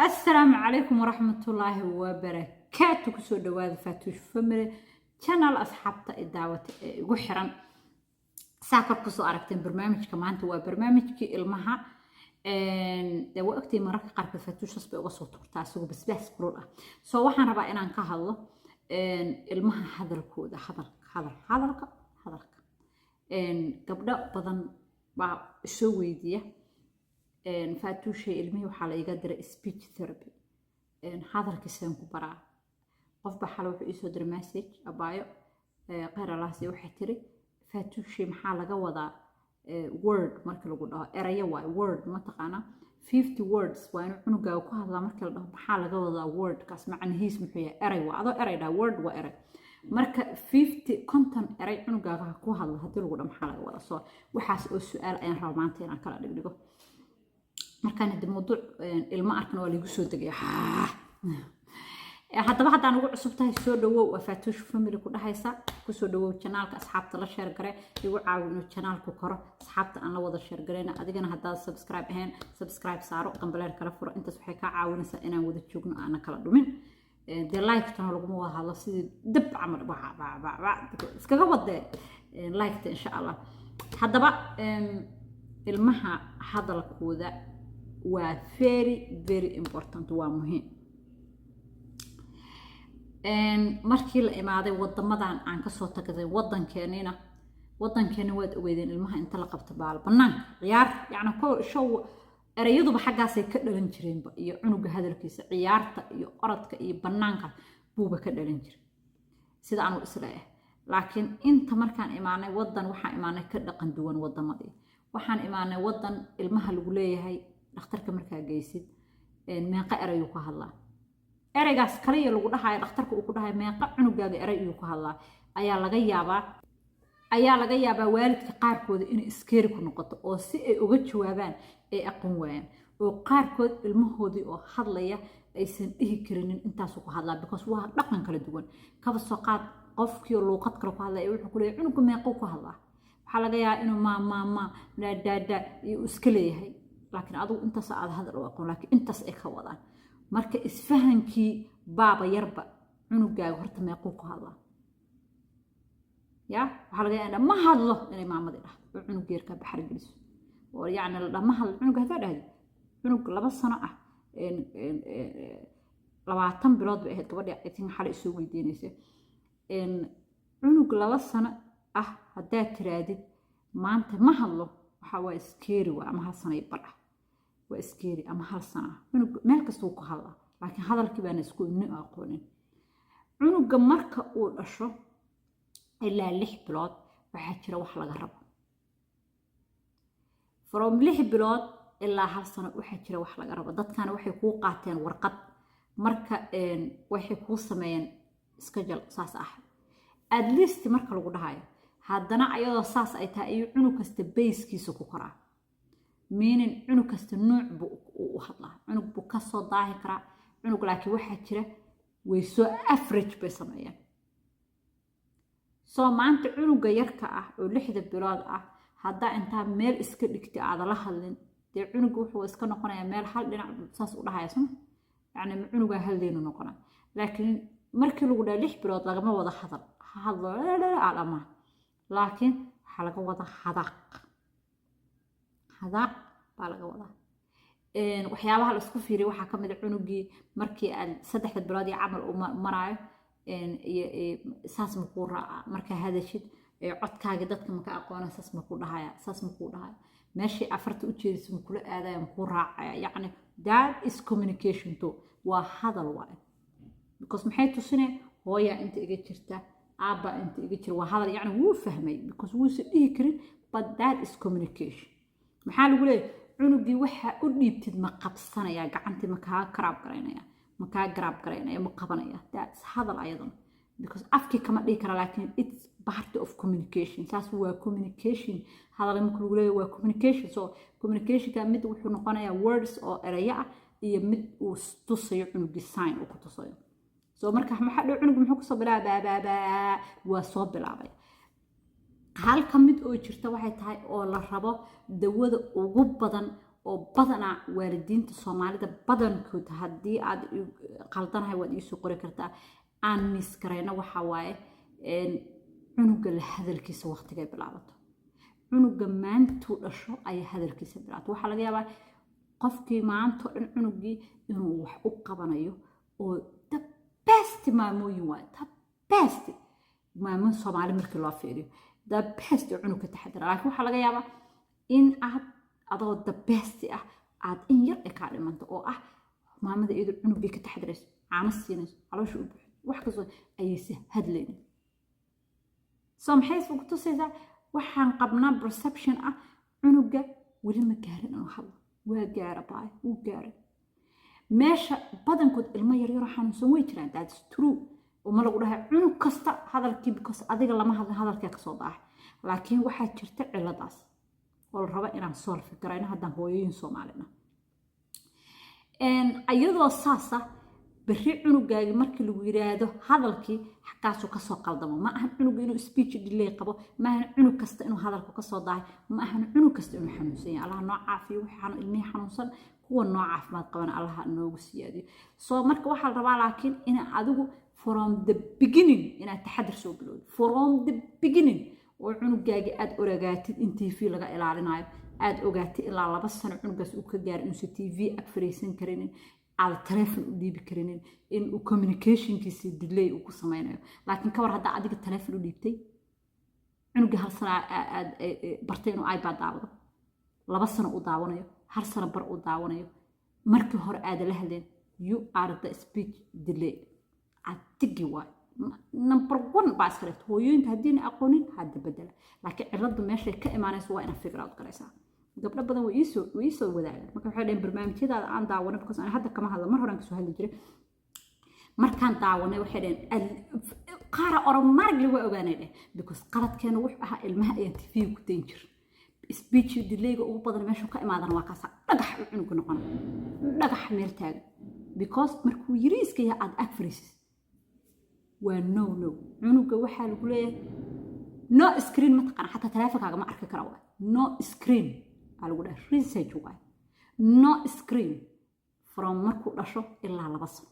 السلام عليكم ورحمة الله وبركاته. كسو دواد فاتوش فمري channel أصحابتا الدعوة وحرا ساكر كسو أركتين برنامج كمان هو برنامج كي المها وقتي مرك قرب فاتوش أصبح وصوت تاسو بس كرول سو waxaan rabaa inaan ka hadlo ilmaha hadalkooda hadalka gabdho badan baa soo weydiya فاتوشي ilmihii waxaa la iga diray speech therapy hadalkiisaan ku baraa qof baa xal wuxuu isoo diray message abaayo qeyr alaasi waxay tiri faatuushi maxaa laga wadaa word marka lagu dhaho erayo waay word ma taqaana 50 words waa inuu cunugaaga ku hadlaa marka la dhaho maxaa laga wadaa word kaas macnihiis muxuu yahay eray waa adoo eray dhaa word waa eray marka 50 content eray cunugaaga ku hadla haddii lagu dhaho maxaa laga wadaa soo waxaas oo su'aal ayaan rabaa maanta inaan kala dhigdhigo markaan hadda mawduuc ilmo arkan waa lagu soo degay haddaba haddaan ugu cusub tahay soo dhawow waa faatuush family ku dhahaysa ku soo dhawow channelka asxaabta la share gare igu caawino channelku koro asxaabta aan la wada share gareyna adigana haddaad subscribe ahayn subscribe saaro qambaleer kala furo intaas waxay ka caawinaysaa inaan wada joogno aan kala dhumin de like tan laguma wada hadlo sidii dab camal iskaga wadee like ta insha Allah haddaba ilmaha hadalkooda waa very important waa muhiim markii la imaaday wadamadan aan ka soo tagaday wadankeena waad ogeydeen ilmaha inta la qabto baal banaan ciyaar yaani ko show erayaduba xagaas ay ka dhalan jireen iyo cunuga hadalkiisa ciyaarta iyo orodka iyo banaanka buuba ka dhalan jiray sida aan u islaahay laakiin inta markaan imaanay wadan waxaan imaanay ka dhaqan duwan wadamadii waxaan imaanay wadan ilmaha lagu leeyahay dhakhtarka markaa geysid meeqa erayu ku hadlaa eraygaas kaliya lagu dhahayo dhakhtarka uu ku dhahay meeqa cunugaaga eray uu ku hadlaa ayaa laga yaabaa waalidka qaarkooda inay iskeeri ku noqoto oo si ay uga jawaabaan ay aqoon waayaan oo qaarkood ilmahoodii oo hadlaya aysan dhihi karinin intaas ku hadlaa because waa dhaqan kala duwan kaba soo qaad qofkii luuqad kale ku hadlaya wuxuu ku leeyahay cunuga meeqa ku hadlaa waxaa laga yaabaa inuu ma da iyo iska leeyahay laakiin adigu intaas aad hadal u aqoon laakiin intaas ay ka wadaan marka isfahankii baaba yarba cunugaaga horta meequu ku hadlaa ya waxaa laga yaabaa ma hadlo inay maamadi dhahdo oo cunug yeerka baxar geliso oo yacni la dhama hadlo cunug hadaa dhahdo cunug 2 sano ah 20 bilood bay ahayd gabadha itin xal isoo weydiinaysa cunug 2 sano ah hadaa tiraadid maanta ma hadlo waxa waa iskeeri waa ama hal sano bad ah waa iskeeri ama hal sano cunug meel kasta uu ku hadlaa laakiin hadalkii baan isku aqoonin cunuga marka uu dhasho ilaa 6 bilood waxaa jira wax laga rabo from 6 bilood ilaa hal sano waxaa jira wax laga rabo dadkana waxay ku qaateen warqad marka waxay ku sameeyeen schedule saas ah at least marka lagu dhahayo haddana ayadoo saas ay tahay iyo cunug kasta basekiisa ku koraa meaning cunug kasta nooc buu u hadlaa cunug buu ka soo daahi karaa cunug laakiin waxaa jira way soo average bay sameeyaan soo maanta cunuga yarka ah oo 6 bilood ah haddaa intaa meel iska dhigtay aad la hadlin dee cunuga wuxuu iska noqonayaa meel hal dhinac saas u dhahaya soo yacni cunuga hal leenu noqonaa laakiin markii lagu dhahay 6 bilood lagama wada hadlo alama laakiin waxaa laga wada hadaaq baa laga wadaa waxyaabaha la isku fiiriyo waxaa ka mid ah cunugii markii aad 3 bilood iyo camal uu maraayo saas ma ku raaca marka hadashid codkaaga dadka ma ka aqoona saas ma ku dhahaya meeshii afarta u jeedis ma kula aadaya ma ku raacaya yacni that is communication too waa hadal waay because maxay tusinay hooya inta iga jirta aabba inta iga jira waa hadal yacni wuu fahmay because wuusa dhihi karin but that is communication maxaa lagu leeyahay cunugii waxa u dhiibtid ma qabsanaya gacantii ma kaa garaab garaynaya ma qabanaya that's hadal ayadan because afkii kama dhihi kara laakiin it's part of communication saas waa communication hadal marka lagu leeyahay waa communication so communicationka mid wuxuu noqonayaa words oo eraya ah iyo mid uu tusayo cunugii sign uu ku tusayo so marka maxaa dhacay cunug muxuu ku soo bilaabay waa soo bilaabay hal ka mid oo jirta waxay tahay oo la rabo dawada ugu badan oo badanaa waalidiinta Soomaalida badankood haddii aad qaldanahay waad iisoo qori kartaa aan miskarayna waxa waaye cunuga la hadalkiisa waqtiga bilaabato cunuga maantuu dhasho ayaa hadalkiisa bilaabato waxaa laga yaabaa qofkii maanta dhan cunugii inuu wax u qabanayo oo the best maamooyin waaye the best maamo Soomaali markii loo fiiriyo the best cunugka taxadara laakiin waxaa laga yaabaa in aad adoo the best ah aad in yar ka dhimanto oo ah maamada iyadu cunugii ka taxadarayso caano siinayso caloosha u buuxin wax kastoo ayaysa hadlaynin soo maxay isku tusaysaa waxaan qabnaa perception ah cunuga weli ma gaarin inuu hadlo waa gaara baay uu gaaray meesha badankood ilmo yar yar xanuunsan way jiraan that's true وما لو لها عنو كستا هذا الكيب كس أديك لما هذا الكيك صداع لكن واحد شرت على داس والربع إن صار فكرنا هذا هو ينصوم علينا إن أيضا صاصة بريء عنو جاي مركل ويراده هذا الكي حكاسو كسو قلدم ما أهن عنو جينو speech اللي قبه ما أهن عنو كستا إنه هذا الكيك صداع ما أهن عنو كستا إنه حنوسين الله نوع عافية وحن المي حنوصل هو النوع عافمات قبنا الله إنه وسيادي صو مرك واحد ربع لكن إن عدو from the beginning إن التحدث سو بلود from the beginning وعنو جاي أد أورجاتي إن تي في لقى إلى علينا أد أورجاتي إلى الله بس أنا عنو جالس أوكجار إنه تي في أكفريسين كرينين على التلفون ودي بكرينين إن communication كيسي delay وكسمينه لكن كور هذا عادي التلفون ودي بتي عنو جه هالسنة برتين وآيباد داوده لا بس أنا أداونه هالسنة بر أداونه مركب هر أد لهذين you are the speech delay عتجي واي نمبر 1 باسكرت هو ينت هدين أقونين هذا بدل لكن الرد ماشي كإيمان سواء أنا فكرة كريسة قبل بدنا ويسو وذلك ما كان حدا برنامج كذا عن دعونا بكس أنا هذا كمان هذا مرة رنكسو هالجري مركان دعونا وحدين قارة أرمارج اللي وقعنا له بكس قرط كانوا وحها الماء ينتفيه كتير speech delay oo badan meesha ka imaadana waa kaasa dhagax cunug noqon dhagax meel taag because markuu yiriiska ya aad accuracy waa no cunuga waxa lagu leeyahay no screen ma taqaan hatta taleefankaaga ma arki karo no screen lagu dhahay research waay no screen from markuu dhasho ilaa 2 sano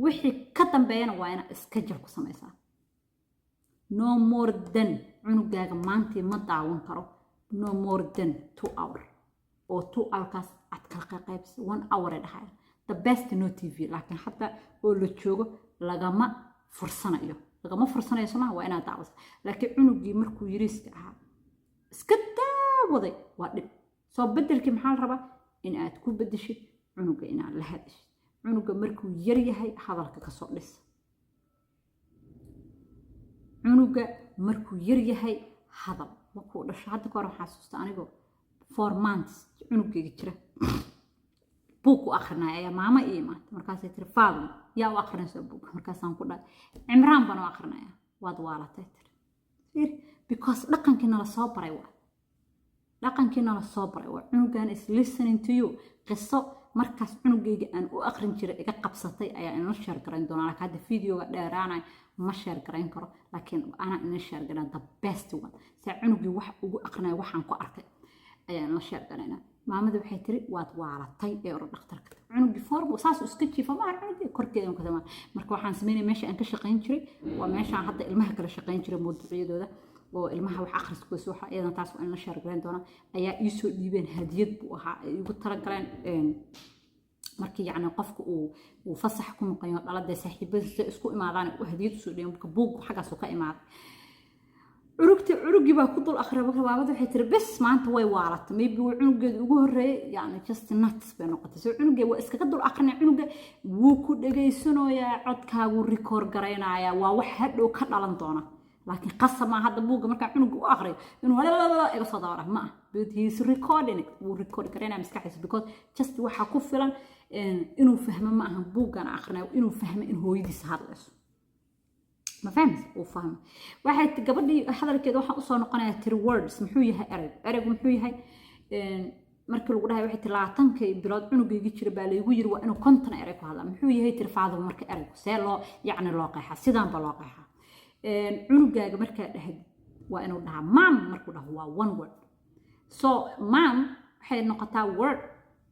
wixii ka dambeeyana waa ina schedule ku sameeysaa no more than cunugaaga maanta ma daawan karo no more than 2 hours or 2 hours at kala qaybs 1 hour dhahay the best no TV laakiin hatta oo la joogo lagama fursanayo soma waa inaad daawas laakiin cunugii markuu yiriiska ahaa iska daawaday waa dhib soo bedelkii maxaa la rabaa in aad ku bedeshid cunuga inaad la hadashid cunuga markuu yar yahay hadalka ka soo dhis cunuga markuu yar yahay hadal markuu dhasho hadda ka hor waxaan xasuustaa anigoo 4 months cunugayga jira buug u akhrinaya maama iyo maanta markaasay tiri faadmo yaa u akhrinaysa buug markaasaan ku dhahay cimraan baan u akhrinaya waad waalatay tiri because dhaqankiina la soo baray waa cunugan is listening to you qiso markaas cunugayga aan u akhrin jiray iga qabsatay ayaa inoo share garayn doonaa laakiin hadda videoga dheeraanay ma share garayn karo laakiin ana inoo share garan the best one sa cunugii wax ugu akhrinay waxaan ku arkay ayaa inoo share garaynaa maamadu waxay tiri waad waalatay ee oro dhakhtarka cunugii form saas iska jiifa ma cunugii korkeeda ka dama marka waxaan sameeyay meesha aan ka shaqeyn jiray waa meesha hadda ilmaha kala shaqeyn jiray mowduucyadooda oo ilmaha wax akhriskooda waxa iyada taas waa in la share garayn doona ayaa ii soo dhiibeen hadiyad buu ahaa ay ugu tala galeen markii yacni qofku uu fasax ku maqayo dhalada saaxiibadiisa isku imaadaan oo hadiyad soo dhiibeen marka buug xagaas oo ka imaaday عرقي بقى كل أخرى بقى بعد حتى بس ما أنت واي وارت ما يبي عرقي وجهه يعني just nuts بنقطة سو عرقي وإسكت كدر أخرنا عرقي وكل جاي سنو يا عدك والريكور جرينا يا وواحد لو كان على نطانا لكن قصة ما هذا بوق ما كان عرقي وآخره إنه لا صدارة ما but he's recording it والريكور جرينا مسكحس because just واحد كفلا إنه فهم ما هم بوق أنا أخرنا وإنه فهم إنه هو يدي سهر ما فهمت وفهم واحد قبل حضر كده واحد أصلا قناة تري ووردز محويها أرق محويها مركل وقولها واحد تلاعتن كي براد إنه بيجي بالي ويجر وإنه كنت أنا أرق هذا محويها ترفع هذا مركل أرق سيلا يعني لاقيها سيدان بلاقيها إنه جاء مركل هاد وإنه ده مام مركل هو one word so مام حين نقطة word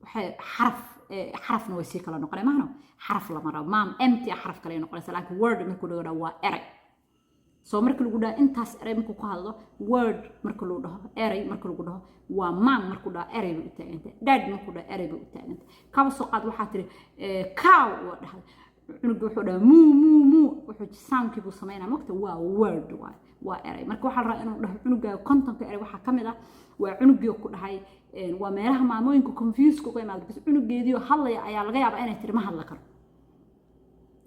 حرفنا ويسيك على نقرأ ما هنا حرف لمرة مام empty حرف كلا نقرأ لكن word مركو لغدا وإري سو مركو لغدا إنتاس إري مركو كهذا word مركو لغدا إري مركو لغدا ومام مركو لغدا إري بوتاعنت dad مركو لغدا إري بوتاعنت كم سقط وحاتري cow وده عنق وحده مو وحده sound كيبو سمينا مكتب word وإري مركو حرة إنه عنق content كإري وح كمدا وعنق يكون هاي ومالها معمولين confused كوكي بس عنق جديد وحلا يا لقى يبقى أنا ترى ما حلا كر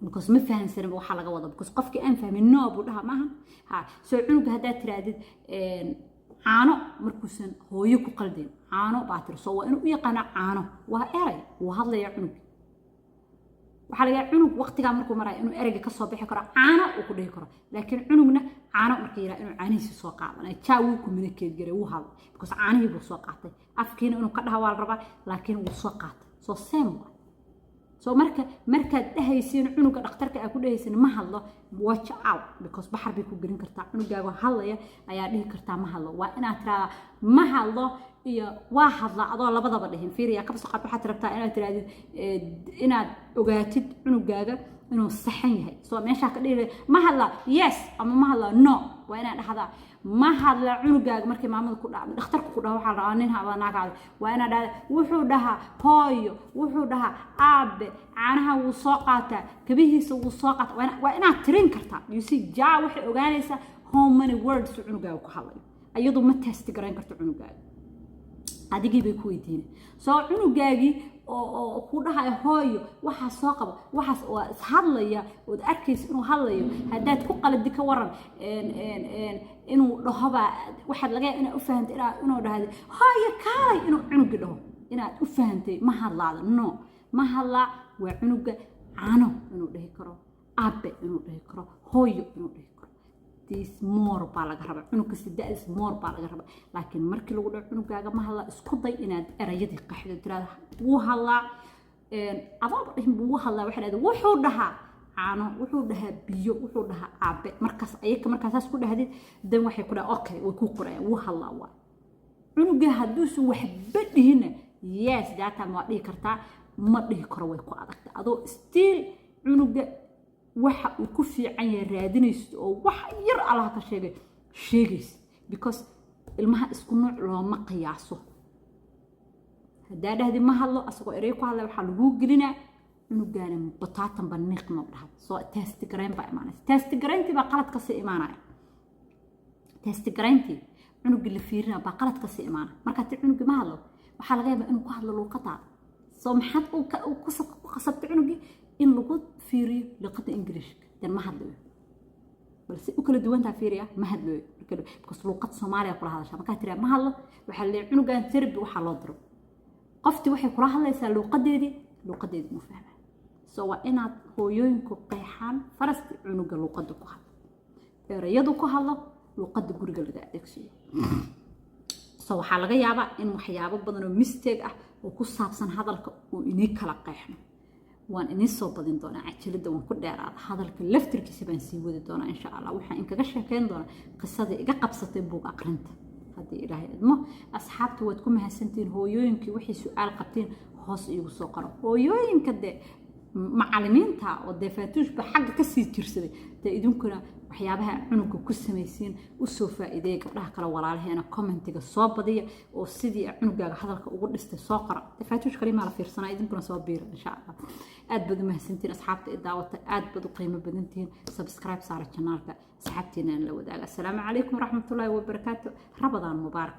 because ما فهم سنة وحلا جوضة because قفك أنفهم النوب وده معها ها سو عنق هذا ترادد عانو مركوسن هو يكو قلدين عانو بعتر سو إنه يقنا عانو وإري وحلا يا عنق waxaa laga cunug waqtiga markuu maray inuu ereyga ka soo bixi karo caano uu ku dhihi karo laakiin cunugna caano markii yiraahdo inuu caanihiisa soo qaadanay jaawi communicate garay uu hal because caanihii buu soo qaatay afkiina inuu ka dhaha waa la rabaa laakiin uu soo qaatay soo same soo markaad dhahaysiin cunuga dhakhtarka ay ku dhahaysiin ma hadlo watch out because baxar bay ku gelin kartaa cunugaaga hadlaya ayaa dhihi kartaa ma hadlo waa inaad tiraahdaa ma hadlo iyo waa hadla adoo labadaba dhihin fiiriya ka soo qaad waxaad rabtaa inaad tiraahdo inaad ogaatid cunugaaga inuu saxan yahay soo meesha ka dhigay ma hadla yes ama ma hadla no waa inaad dhahdaa ma hadla cunugaaga markii maamada ku dhacdo dhakhtarku ku dhaho waxa la rabaa nin habanaagaada waa inaad dhahdaa wuxuu dhahaa hooyo wuxuu dhahaa aabe caanaha wuu soo qaataa kabihiisa wuu soo qaataa waa inaad tirin kartaa you see jaa waxay ogaanaysaa how many words cunugaaga ku hadlay ayadu ma test garayn karto cunugaaga adigii bay ku weydiinay soo cunugaagii oo ku dhahay hooyo waxa soo qabo waxaas waa hadlaya oo arkays inuu hadlayo hadaad ku qaladi ka waran inuu dhahoba waxa laga yaabaa inaad u fahanto inuu dhahdo hooyo kaalay inuu cunuga dhaho inaad u fahantay ma hadlaada no ma hadla waa cunuga caano inuu dhihi karo aabe inuu dhihi karo hooyo inuu dhihi karo this more baa laga rabaa cunugka sidaas more baa laga rabaa laakiin markii lagu dhaco cunugaaga ma hadla isku day inaad erayadii qaxdo tiraada wuu hadlaa adoo dhihin wuu hadlaa waxa leedahay wuxuu dhahaa caano wuxuu dhahaa biyo wuxuu dhahaa aabe markaas ayaka markaas ku dhahdid dan waxay ku dhahay okay way ku qorayaan wuu hadlaa waa cunuga hadduu soo waxba dhihina yes data ma dhihi kartaa ma dhihi karo way ku adagtaa adoo still cunuga waxa uu ku fiican yahay raadinaysto oo wax yar Allah ka sheegays because ilmaha isku nooc looma qiyaaso hadaa dhahdi ma hadlo asagoo erey ku hadlay waxa lagu gelinaa cunugaana bataatan baniiq ma dhahay soo test gareyn baa imaanaysa test gareynti baa qalad ka sii imaanaya test gareynti cunuga la fiirina baa qalad ka sii imaana marka tii cunuga ma hadlo waxa laga yaabaa inuu ku hadlo luqadda soo maxad uu ku qasabtay cunugi in lagu fiiriyo luqadda ingiriiska dan ma hadlo balse u kala duwan tahay fiiriya ma hadlo because luqad Soomaaliya kula hadasha marka tira ma hadlo waxa la cunugan therapy waxa loo diro qofti waxay kula hadlaysaa luqadeedii ma fahma soo waa inaad hooyooyinku qeexaan faraska cunuga luqadda ku hadlo erayadu ku hadlo luqadda guriga laga adeegsado soo waxa laga yaabaa in waxyaabo badan oo mistake ah oo ku saabsan hadalka oo inay kala qeexno waan inii soo badin doonaa cajalada waan ku dheeraada hadalka laftirkiisa baan sii wadi doonaa insha Allah waxaan in kaga sheekeyn doonaa qisada iga qabsatay buug aqrinta haddii ilaahay idmo asxaabtu waad ku mahadsantiin hooyooyinkii wixii su'aal qabteen hoos iigu soo qoro hooyooyinka de macallimiinta oo defaatuushba xagga ka sii jirsaday de idinkuna waxyaabaha cunuga ku sameeyeen u soo faa'iideey gabdhaha kala walaalaheena commentiga soo badiya oo sidii cunugaaga hadalka ugu dhistay soo qora defaatuush kaliya la fiirsanaa idinkuna soo biir insha Allah aad baad u mahadsantiin asxaabta idaawata aad baad u qiimo badantiin subscribe saara channelka asxaabteena la wadaaga assalaamu calaykum waraxmatullaahi wabarakaatuh rabadaan mubaarak